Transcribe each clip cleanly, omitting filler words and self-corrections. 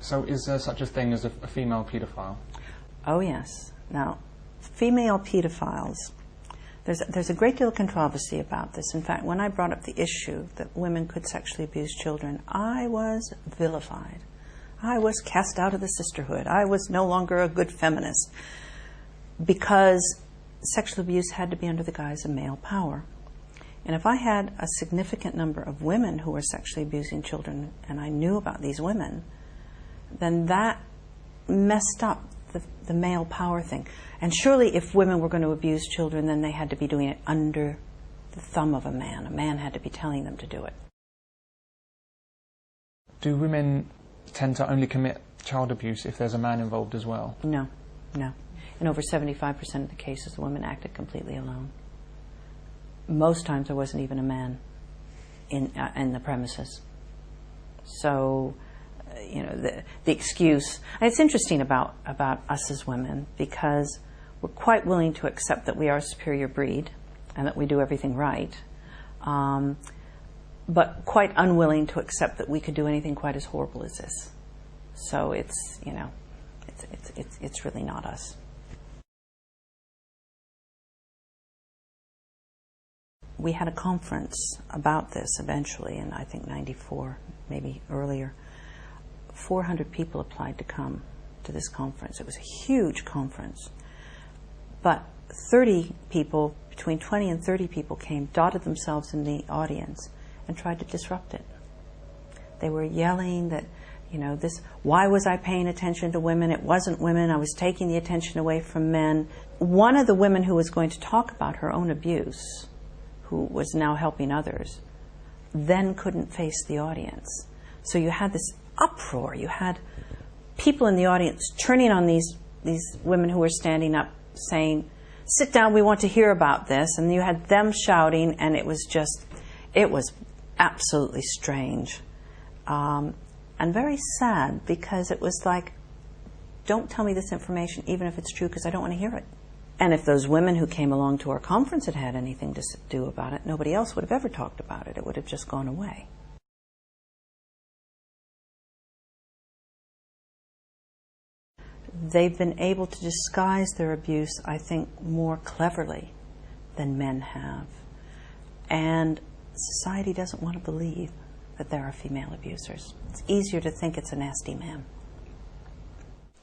So is there such a thing as a female paedophile? Oh yes. Now, female pedophiles, there's a great deal of controversy about this. In fact, when I brought up the issue that women could sexually abuse children, I was vilified. I was cast out of the sisterhood. I was no longer a good feminist because sexual abuse had to be under the guise of male power. And if I had a significant number of women who were sexually abusing children and I knew about these women, then that messed up the male power thing. And surely if women were going to abuse children, then they had to be doing it under the thumb of a man. A man had to be telling them to do it. Do women tend to only commit child abuse if there's a man involved as well? No, no. In over 75% of the cases, the women acted completely alone. Most times there wasn't even a man in the premises. So, you know, the excuse. And it's interesting about us as women, because we're quite willing to accept that we are a superior breed and that we do everything right, but quite unwilling to accept that we could do anything quite as horrible as this. So it's, you know, it's really not us. We had a conference about this eventually in, I think, 94, maybe earlier. 400 people applied to come to this conference. It was a huge conference. But 30 people, between 20 and 30 people came, dotted themselves in the audience, and tried to disrupt it. They were yelling that, you know, this, why was I paying attention to women? It wasn't women. I was taking the attention away from men. One of the women who was going to talk about her own abuse, who was now helping others, then couldn't face the audience. So you had this uproar. You had people in the audience turning on these women who were standing up saying, sit down, we want to hear about this. And you had them shouting, and it was absolutely strange. And very sad, because it was like, don't tell me this information, even if it's true, because I don't want to hear it. And if those women who came along to our conference had had anything to do about it, nobody else would have ever talked about it. It would have just gone away. They've been able to disguise their abuse, I think, more cleverly than men have. And society doesn't want to believe that there are female abusers. It's easier to think it's a nasty man.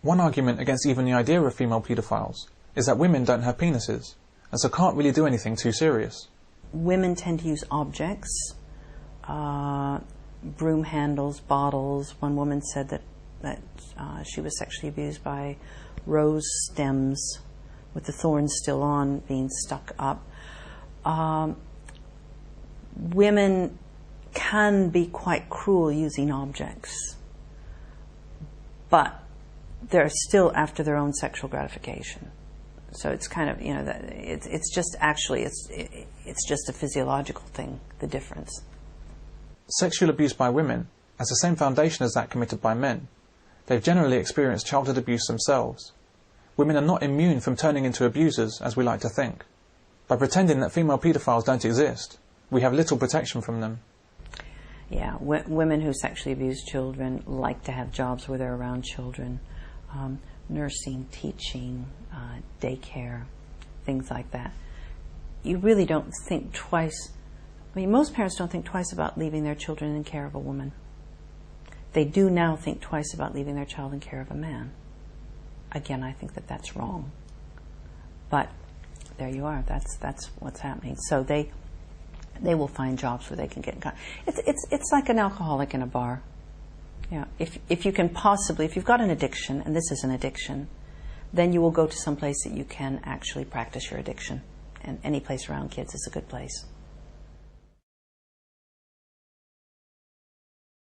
One argument against even the idea of female paedophiles is that women don't have penises, and so can't really do anything too serious. Women tend to use objects, broom handles, bottles. One woman said that she was sexually abused by rose stems with the thorns still on, being stuck up. Women can be quite cruel using objects, but they're still after their own sexual gratification. So it's kind of, you know, it's just actually, it's just a physiological thing, the difference. Sexual abuse by women has the same foundation as that committed by men. They've generally experienced childhood abuse themselves. Women are not immune from turning into abusers, as we like to think. By pretending that female paedophiles don't exist, we have little protection from them. Yeah, women who sexually abuse children like to have jobs where they're around children. Nursing, teaching, daycare, things like that. You really don't think twice. I mean, most parents don't think twice about leaving their children in care of a woman. They do now think twice about leaving their child in care of a man. Again, I think that that's wrong. But there you are. That's what's happening. So they will find jobs where they can get in contact. It's like an alcoholic in a bar. Yeah, if you can possibly, if you've got an addiction, and this is an addiction, then you will go to some place that you can actually practice your addiction. And any place around kids is a good place.